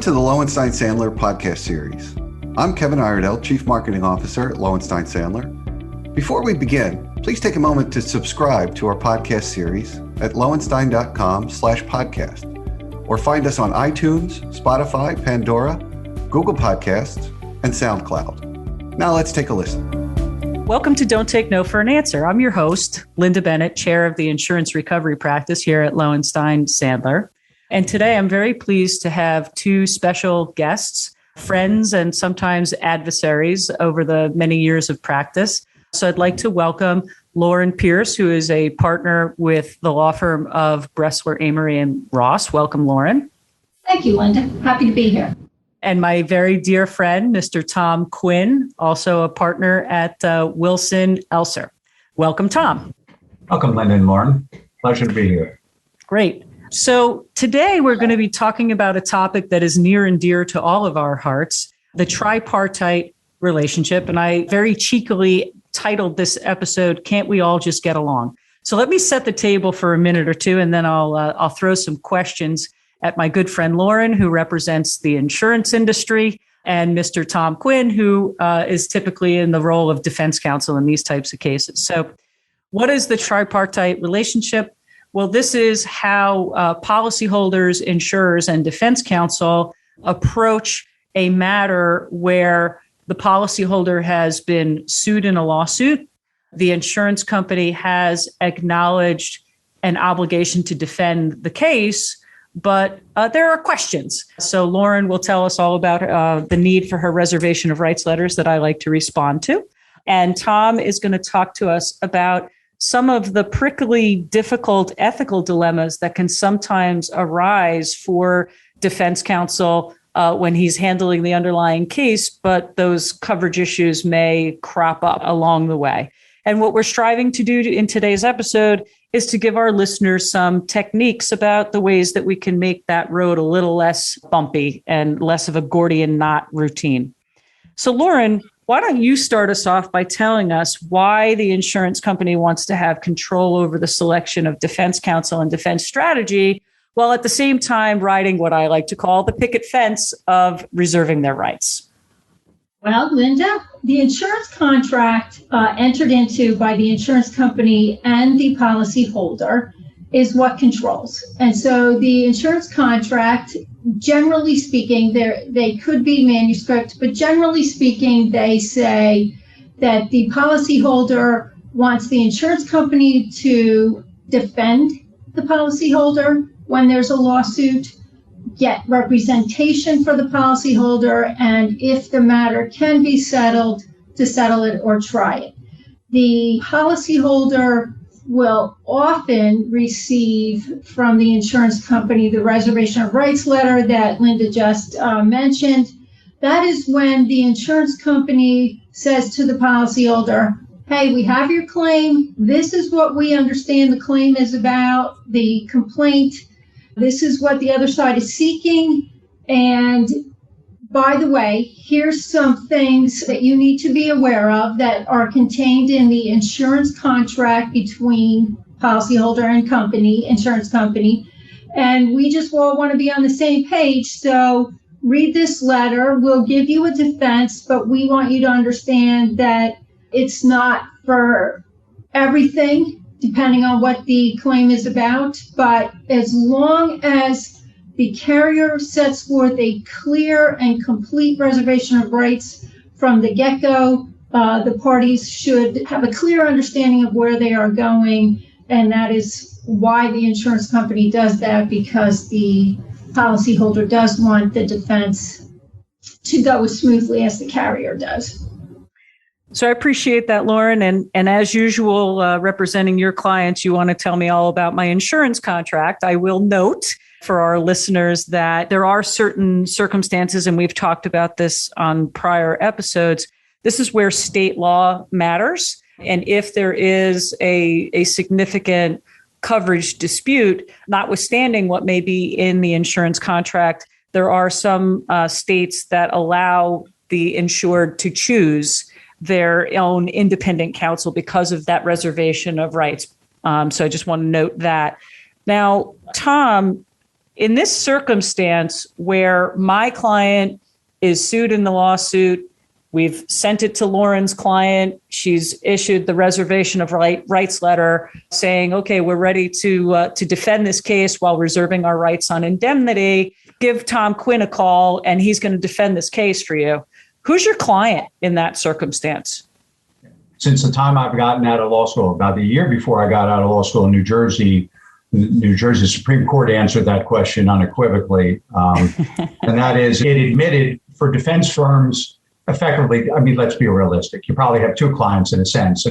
to the Lowenstein Sandler podcast series. I'm Kevin Iredell, Chief Marketing Officer at Lowenstein Sandler. Before we begin, please take a moment to subscribe to our podcast series at lowenstein.com/podcast or find us on iTunes, Spotify, Pandora, Google Podcasts, and SoundCloud. Now let's take a listen. Welcome to Don't Take No for an Answer. I'm your host, Lynda Bennett, Chair of the Insurance Recovery Practice here at Lowenstein Sandler. And today I'm very pleased to have two special guests, friends and sometimes adversaries over the many years of practice. So I'd like to welcome Loren Pierce, who is a partner with the law firm of Bressler, Amery, and Ross. Welcome, Loren. Thank you, Lynda. Happy to be here. And my very dear friend, Mr. Tom Quinn, also a partner at Wilson Elser. Welcome, Tom. Welcome, Lynda and Loren. Pleasure to be here. Great. So today we're going to be talking about a topic that is near and dear to all of our hearts, the Tri-Partite Relationship. And I very cheekily titled this episode, Can't We All Just Get Along? So let me set the table for a minute or two, and then I'll throw some questions at my good friend Loren, who represents the insurance industry, and Mr. Tom Quinn, who is typically in the role of defense counsel in these types of cases. So what is the Tri-Partite Relationship? Well, this is how policyholders, insurers, and defense counsel approach a matter where the policyholder has been sued in a lawsuit. The insurance company has acknowledged an obligation to defend the case, but there are questions. So Loren will tell us all about the need for her reservation of rights letters that I like to respond to. And Tom is going to talk to us about some of the prickly, difficult ethical dilemmas that can sometimes arise for defense counsel when he's handling the underlying case, but those coverage issues may crop up along the way. And what we're striving to do in today's episode is to give our listeners some techniques about the ways that we can make that road a little less bumpy and less of a Gordian knot routine. So Loren, why don't you start us off by telling us why the insurance company wants to have control over the selection of defense counsel and defense strategy, while at the same time riding what I like to call the picket fence of reserving their rights? Well, Lynda, the insurance contract entered into by the insurance company and the policyholder is what controls. And so the insurance contract, generally speaking, they could be manuscript, but generally speaking, they say that the policyholder wants the insurance company to defend the policyholder when there's a lawsuit, get representation for the policyholder, and if the matter can be settled, to settle it or try it. The policyholder will often receive from the insurance company the reservation of rights letter that Lynda just mentioned. That is when the insurance company says to the policyholder, hey, we have your claim. This is what we understand the claim is about, the complaint. This is what the other side is seeking. And by the way, here's some things that you need to be aware of that are contained in the insurance contract between policyholder and company, insurance company. And we just all want to be on the same page. So read this letter. We'll give you a defense, but we want you to understand that it's not for everything, depending on what the claim is about. But as long as the carrier sets forth a clear and complete reservation of rights from the get-go, the parties should have a clear understanding of where they are going. And that is why the insurance company does that, because the policyholder does want the defense to go as smoothly as the carrier does. So I appreciate that, Loren. And as usual, representing your clients, you want to tell me all about my insurance contract. I will note for our listeners that there are certain circumstances, and we've talked about this on prior episodes. This is where state law matters. And if there is a significant coverage dispute, notwithstanding what may be in the insurance contract, there are some states that allow the insured to choose their own independent counsel because of that reservation of rights. So I just want to note that. Now, Tom, In this circumstance where my client is sued in the lawsuit, we've sent it to Loren's client. She's issued the reservation of rights letter saying, okay, we're ready to defend this case while reserving our rights on indemnity. Give Tom Quinn a call and he's going to defend this case for you. Who's your client in that circumstance? Since the time I've gotten out of law school, about a year before I got out of law school in New Jersey Supreme Court answered that question unequivocally. And that is, it admitted for defense firms, effectively, let's be realistic. You probably have two clients in a sense.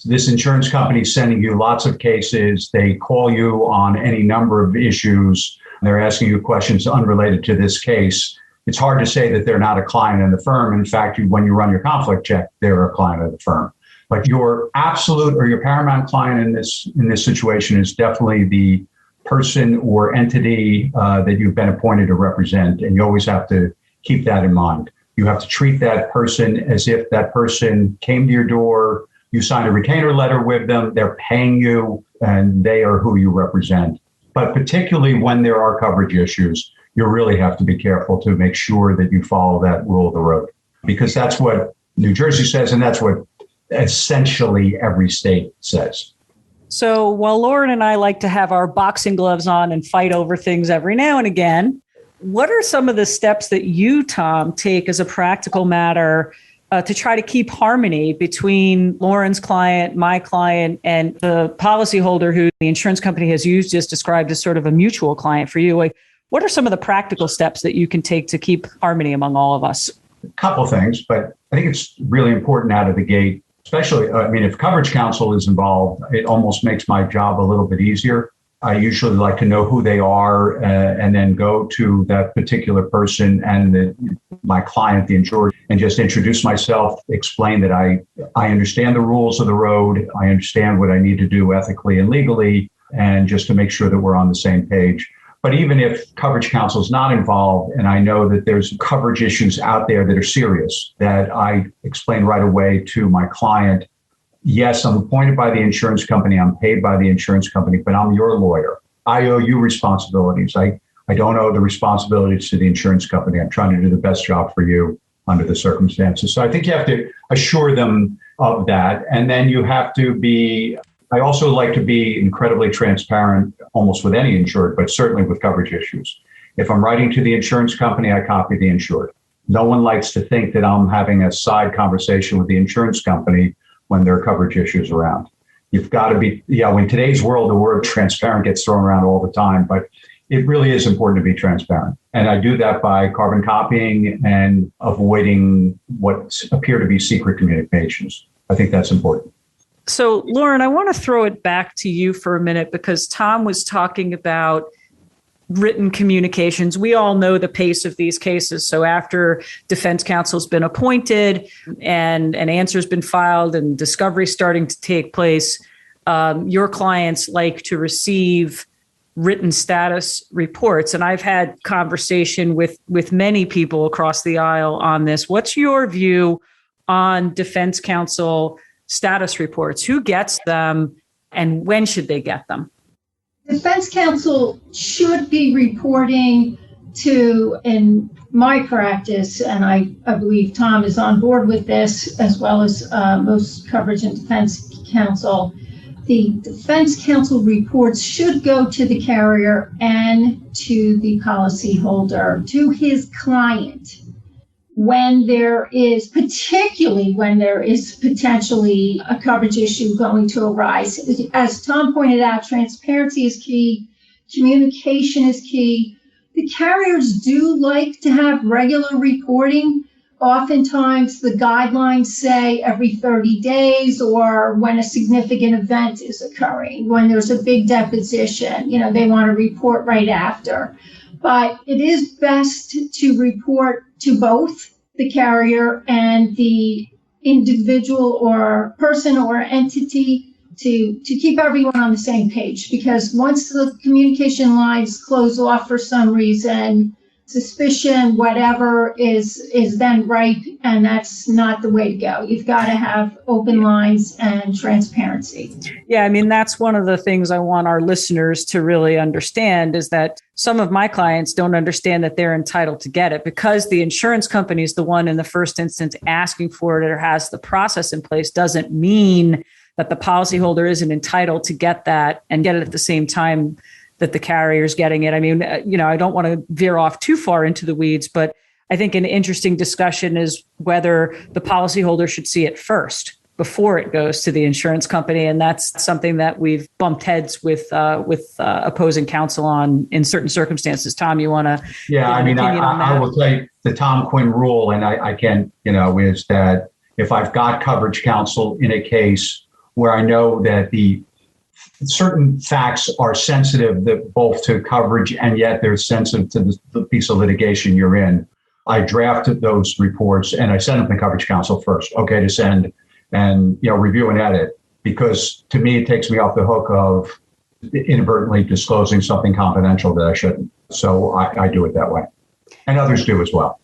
This insurance company is sending you lots of cases. They call you on any number of issues. They're asking you questions unrelated to this case. It's hard to say that they're not a client in the firm. In fact, when you run your conflict check, they're a client of the firm. But your absolute or your paramount client in this situation is definitely the person or entity that you've been appointed to represent. And you always have to keep that in mind. You have to treat that person as if that person came to your door, you signed a retainer letter with them, they're paying you, and they are who you represent. But particularly when there are coverage issues, you really have to be careful to make sure that you follow that rule of the road, because that's what New Jersey says, and that's what essentially every state says. So while Loren and I like to have our boxing gloves on and fight over things every now and again, what are some of the steps that you, Tom, take as a practical matter to try to keep harmony between Loren's client, my client, and the policyholder who the insurance company has used, just described as sort of a mutual client for you? Like, what are some of the practical steps that you can take to keep harmony among all of us? A couple things, but I think it's really important out of the gate, especially, if coverage counsel is involved, it almost makes my job a little bit easier. I usually like to know who they are and then go to that particular person and my client, the insured, and just introduce myself, explain that I understand the rules of the road. I understand what I need to do ethically and legally, and just to make sure that we're on the same page. But even if coverage counsel is not involved, and I know that there's coverage issues out there that are serious, that I explain right away to my client, yes, I'm appointed by the insurance company, I'm paid by the insurance company, but I'm your lawyer. I owe you responsibilities. I don't owe the responsibilities to the insurance company. I'm trying to do the best job for you under the circumstances. So I think you have to assure them of that. And then you have to be, I also like to be incredibly transparent almost with any insured, but certainly with coverage issues. If I'm writing to the insurance company, I copy the insured. No one likes to think that I'm having a side conversation with the insurance company when there are coverage issues around. You've got to be, in today's world, the word transparent gets thrown around all the time, but it really is important to be transparent. And I do that by carbon copying and avoiding what appear to be secret communications. I think that's important. So, Loren, I want to throw it back to you for a minute, because Tom was talking about written communications. We all know the pace of these cases. So after defense counsel's been appointed and an answer's been filed and discovery starting to take place, your clients like to receive written status reports. And I've had conversation with many people across the aisle on this. What's your view on defense counsel status reports? Who gets them and when should they get them? Defense counsel should be reporting to, in my practice, and I believe Tom is on board with this, as well as most coverage and defense counsel, the defense counsel reports should go to the carrier and to the policyholder, to his client, particularly when there is potentially a coverage issue going to arise. As Tom pointed out, transparency is key, communication is key. The carriers do like to have regular reporting. Oftentimes the guidelines say every 30 days or when a significant event is occurring, when there's a big deposition, they want to report right after. But it is best to report to both the carrier and the individual or person or entity to keep everyone on the same page. Because once the communication lines close off for some reason, suspicion, whatever is then ripe, and that's not the way to go. You've got to have open lines and transparency. Yeah, I mean, that's one of the things I want our listeners to really understand is that some of my clients don't understand that they're entitled to get it because the insurance company is the one in the first instance asking for it or has the process in place doesn't mean that the policyholder isn't entitled to get that and get it at the same time that the carrier is getting it. I mean, I don't want to veer off too far into the weeds, but I think an interesting discussion is whether the policyholder should see it first before it goes to the insurance company. And that's something that we've bumped heads with opposing counsel on in certain circumstances. Tom, you want to? Yeah, I mean, I will tell you the Tom Quinn rule, and I can, is that if I've got coverage counsel in a case where I know that the certain facts are sensitive both to coverage and yet they're sensitive to the piece of litigation you're in, I drafted those reports and I send them to coverage counsel first, okay, to send and review and edit, because to me it takes me off the hook of inadvertently disclosing something confidential that I shouldn't. So I do it that way, and others do as well.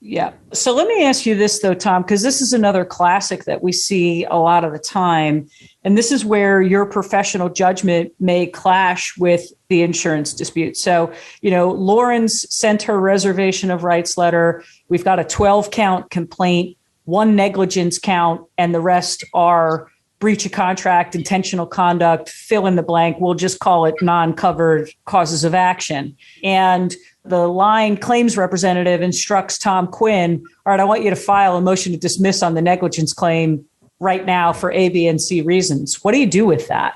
Yeah. So let me ask you this, though, Tom, because this is another classic that we see a lot of the time. And this is where your professional judgment may clash with the insurance dispute. So, Loren's sent her reservation of rights letter. We've got a 12-count complaint, 1 negligence count, and the rest are breach of contract, intentional conduct, fill in the blank. We'll just call it non-covered causes of action. And the line claims representative instructs Tom Quinn, all right, I want you to file a motion to dismiss on the negligence claim right now for A, B, and C reasons. What do you do with that?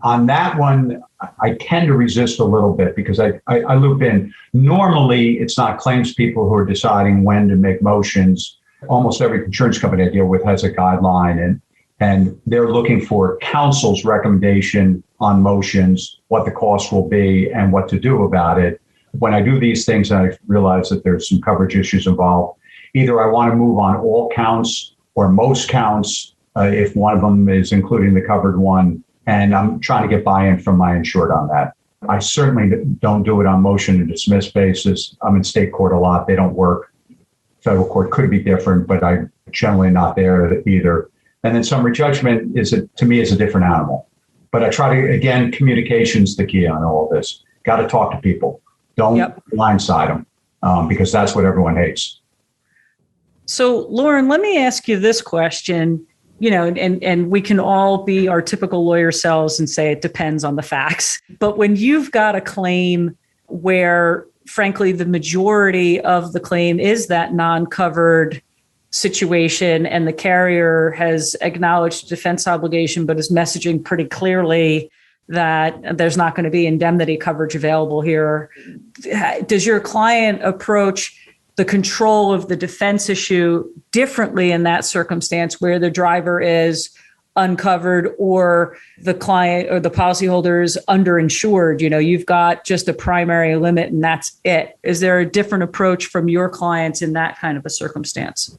On that one, I tend to resist a little bit because I loop in. Normally, it's not claims people who are deciding when to make motions. Almost every insurance company I deal with has a guideline, and they're looking for counsel's recommendation on motions, what the cost will be, and what to do about it. When I do these things, I realize that there's some coverage issues involved. Either I want to move on all counts or most counts if one of them is including the covered one, and I'm trying to get buy-in from my insured on that. I certainly don't do it on motion to dismiss basis. I'm in state court a lot. They don't work. Federal court could be different, but I'm generally not there either. And then summary judgment to me is a different animal. But I try to, again, communication's the key on all of this. Got to talk to people. Don't blindside them because that's what everyone hates. So, Loren, let me ask you this question, and we can all be our typical lawyer selves and say it depends on the facts. But when you've got a claim where, frankly, the majority of the claim is that non-covered situation and the carrier has acknowledged defense obligation, but is messaging pretty clearly that there's not going to be indemnity coverage available here. Does your client approach the control of the defense issue differently in that circumstance where the driver is uncovered or the client or the policyholder is underinsured? You've got just a primary limit and that's it. Is there a different approach from your clients in that kind of a circumstance?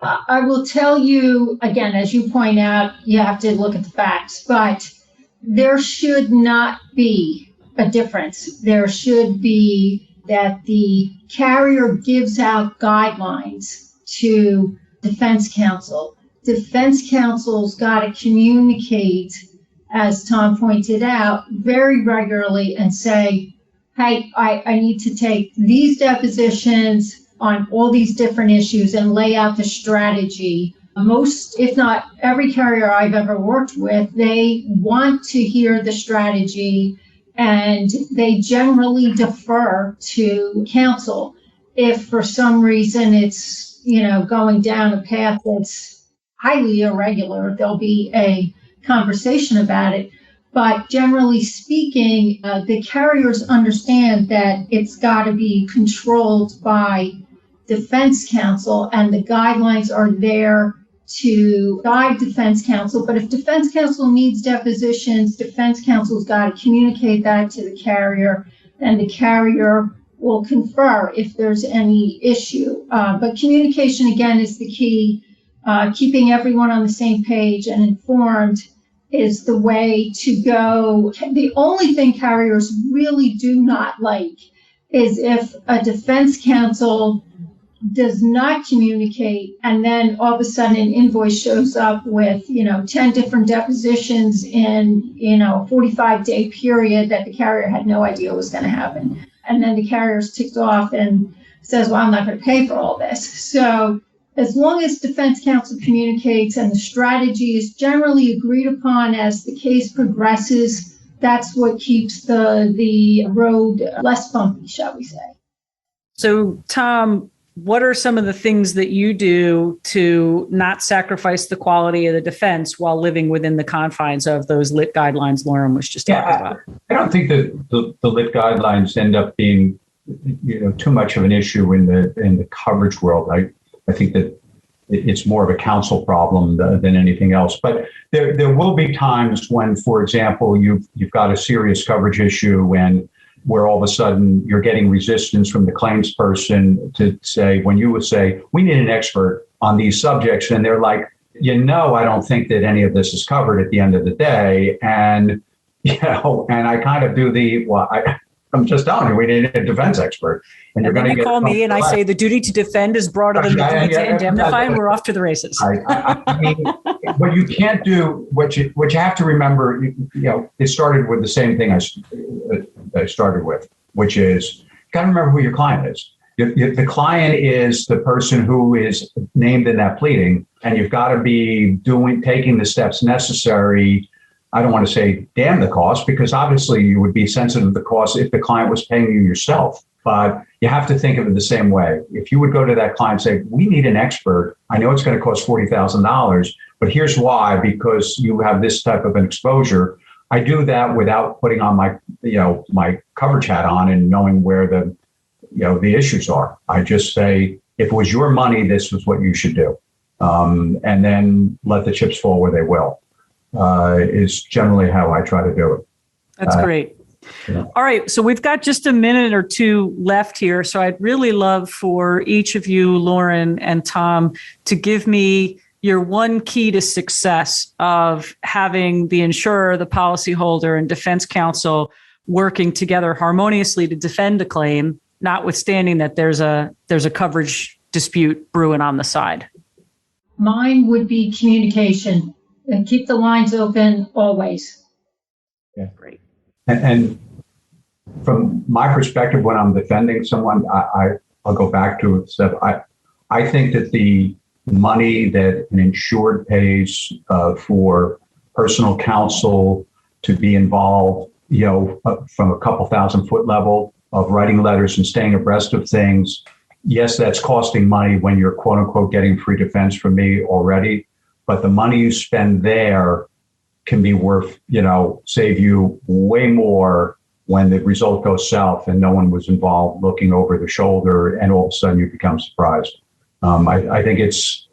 I will tell you, again, as you point out, you have to look at the facts, but there should not be a difference. There should be that the carrier gives out guidelines to defense counsel. Defense counsel's got to communicate, as Tom pointed out, very regularly and say, hey, I need to take these depositions on all these different issues and lay out the strategy. Most, if not every carrier I've ever worked with, they want to hear the strategy and they generally defer to counsel. If for some reason it's, going down a path that's highly irregular, there'll be a conversation about it. But generally speaking, the carriers understand that it's got to be controlled by defense counsel, and the guidelines are there to guide defense counsel. But if defense counsel needs depositions, defense counsel's got to communicate that to the carrier, and the carrier will confer if there's any issue. But communication, again, is the key. Keeping everyone on the same page and informed is the way to go. The only thing carriers really do not like is if a defense counsel does not communicate and then all of a sudden an invoice shows up with, 10 different depositions in, a 45-day period that the carrier had no idea was going to happen. And then the carrier's ticked off and says, well, I'm not going to pay for all this. So as long as defense counsel communicates and the strategy is generally agreed upon as the case progresses, that's what keeps the road less bumpy, shall we say. So, Tom, what are some of the things that you do to not sacrifice the quality of the defense while living within the confines of those lit guidelines Loren was just talking about? I don't think that the lit guidelines end up being, too much of an issue in the coverage world. I think that it's more of a counsel problem than anything else. But there will be times when, for example, you've got a serious coverage issue and where all of a sudden you're getting resistance from the claims person to say, when you would say, we need an expert on these subjects. And they're like, I don't think that any of this is covered at the end of the day. And, and I kind of do I'm just telling you, we need a defense expert. And you're going to call me and I say the duty to defend is broader than the duty to indemnify, and we're off to the races. I mean, what you can't do, what you have to remember, it started with the same thing I started with, which is you got to remember who your client is. The client is the person who is named in that pleading, and you've got to be taking the steps necessary. I don't want to say damn the cost, because obviously you would be sensitive to the cost if the client was paying you yourself. But you have to think of it the same way. If you would go to that client and say, we need an expert. I know it's going to cost $40,000, but here's why, because you have this type of an exposure. I do that without putting on my coverage hat on and knowing where the issues are. I just say, if it was your money, this was what you should do. And then let the chips fall where they will. Is generally how I try to do it. That's great. All right. So we've got just a minute or two left here. So I'd really love for each of you, Loren and Tom, to give me your one key to success of having the insurer, the policyholder, and defense counsel working together harmoniously to defend a claim, notwithstanding that there's a coverage dispute brewing on the side. Mine would be communication. And keep the lines open always. Yeah, great. And from my perspective, when I'm defending someone, I'll go back to stuff. I think that the money that an insured pays for personal counsel to be involved, from a couple 1,000-foot level of writing letters and staying abreast of things, yes, that's costing money when you're quote unquote getting free defense from me already. But the money you spend there can be worth, save you way more when the result goes south and no one was involved looking over the shoulder and all of a sudden you become surprised. I think it's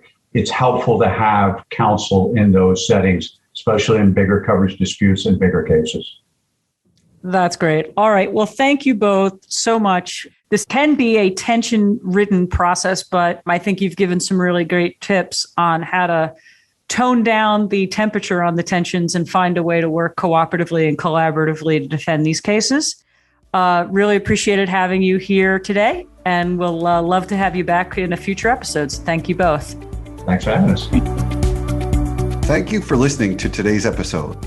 helpful to have counsel in those settings, especially in bigger coverage disputes and bigger cases. That's great. All right. Well, thank you both so much. This can be a tension-ridden process, but I think you've given some really great tips on how to tone down the temperature on the tensions and find a way to work cooperatively and collaboratively to defend these cases. Really appreciated having you here today, and we'll love to have you back in a future episodes. Thank you both. Thanks for having us. Thank you for listening to today's episode.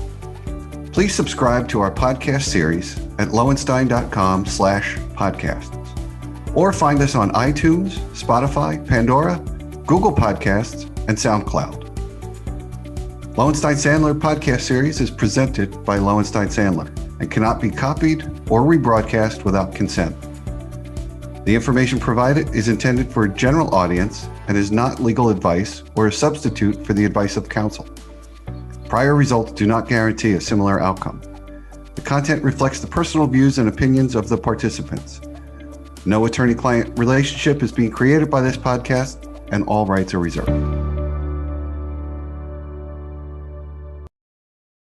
Please subscribe to our podcast series at lowenstein.com/podcasts, or find us on iTunes, Spotify, Pandora, Google Podcasts, and SoundCloud. Lowenstein Sandler podcast series is presented by Lowenstein Sandler and cannot be copied or rebroadcast without consent. The information provided is intended for a general audience and is not legal advice or a substitute for the advice of counsel. Prior results do not guarantee a similar outcome. The content reflects the personal views and opinions of the participants. No attorney-client relationship is being created by this podcast, and all rights are reserved.